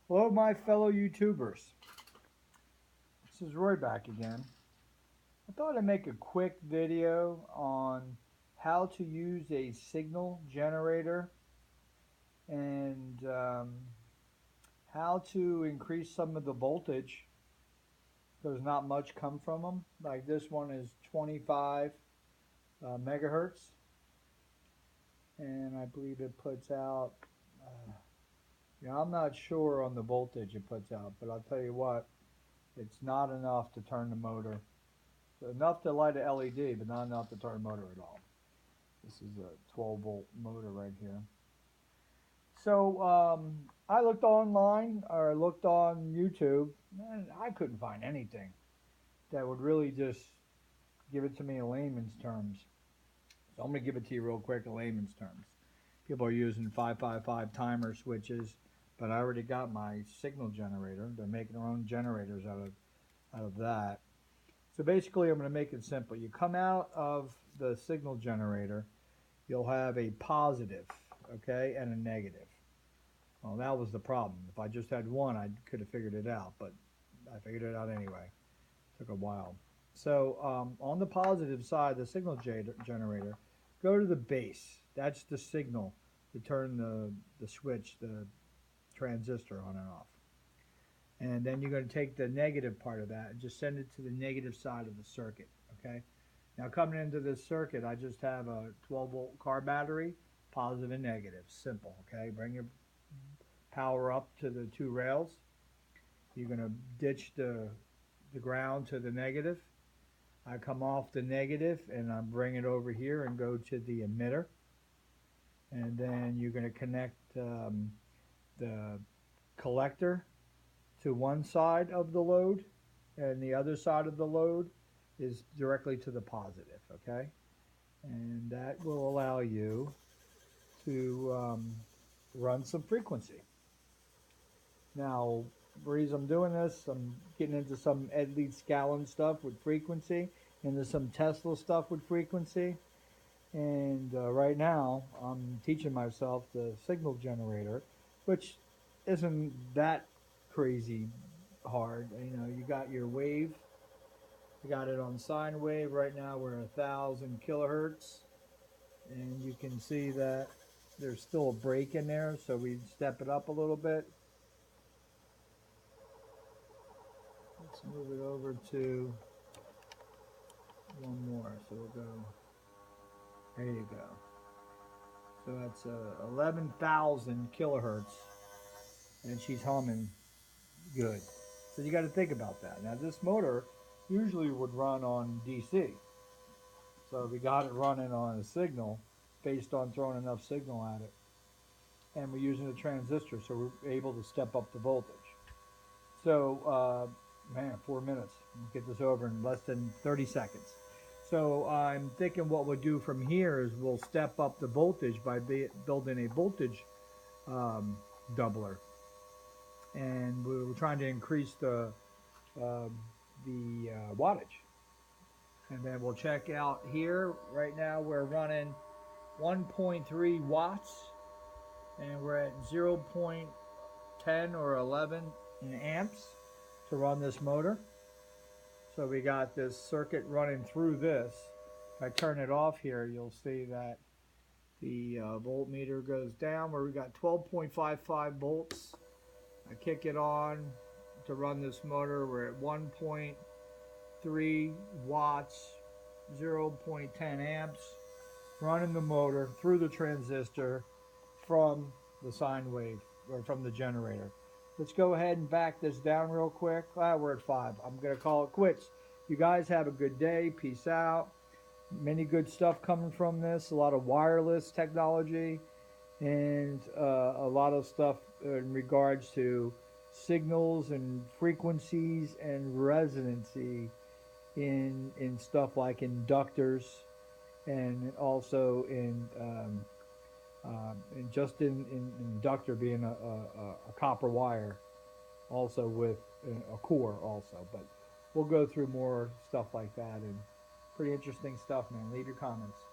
Hello, my fellow YouTubers. This is Roy back again. I thought I'd make a quick video on how to use a signal generator and how to increase some of the voltage because not much come from them. Like this one is 25 megahertz, and I believe it puts out. Uh, I'm not sure on the voltage it puts out, but I'll tell you what, it's not enough to turn the motor. So enough to light a LED, but not enough to turn a motor at all. This is a 12-volt motor right here. So I looked online or looked on YouTube, and I couldn't find anything that would really just give it to me in layman's terms. So I'm going to give it to you real quick in layman's terms. People are using 555 timer switches, but I already got my signal generator. They're making their own generators out of that. So basically, I'm going to make it simple. You come out of the signal generator, you'll have a positive, okay, and a negative. Well, that was the problem. If I just had one, I could have figured it out, but I figured it out anyway. It took a while. So on the positive side, the signal generator, go to the base. That's the signal to turn the switch, the transistor on and off. And then you're going to take the negative part of that and just send it to the negative side of the circuit, okay? Now coming into this circuit, I just have a 12-volt car battery, positive and negative, simple, okay? Bring your power up to the two rails. You're going to ditch the ground to the negative. I come off the negative and I bring it over here and go to the emitter. And then you're going to connect the collector to one side of the load, and the other side of the load is directly to the positive, okay? And that will allow you to run some frequency. Now, the reason I'm doing this, I'm getting into some Edley Scallon stuff with frequency, into some Tesla stuff with frequency. And right now, I'm teaching myself the signal generator, which isn't that crazy hard. You got your wave. I got it on sine wave. Right now, we're 1,000 kilohertz. And you can see that there's still a break in there, so we step it up a little bit. Let's move it over to one more. So we'll go, there you go. So that's 11,000 kilohertz, and she's humming good. So you got to think about that. Now this motor usually would run on DC. So we got it running on a signal based on throwing enough signal at it. And we're using a transistor, so we're able to step up the voltage. So, man, 4 minutes. We'll get this over in less than 30 seconds. So I'm thinking what we'll do from here is we'll step up the voltage by building a voltage um, doubler. And we're trying to increase the wattage. And then we'll check out here. Right now we're running 1.3 watts, and we're at 0.10 or 11 in amps to run this motor. So we got this circuit running through this. If I turn it off here, you'll see that the voltmeter goes down where we got 12.55 volts. I kick it on to run this motor. We're at 1.3 watts, 0.10 amps, running the motor through the transistor from the sine wave, or from the generator. Let's go ahead and back this down real quick. We're at 5. I'm going to call it quits. You guys have a good day. Peace out. Many good stuff coming from this. A lot of wireless technology, and a lot of stuff in regards to signals and frequencies and resonancy in stuff like inductors, and also and just in inductor being a copper wire, also with a core also. But we'll go through more stuff like that, and pretty interesting stuff, man. Leave your comments.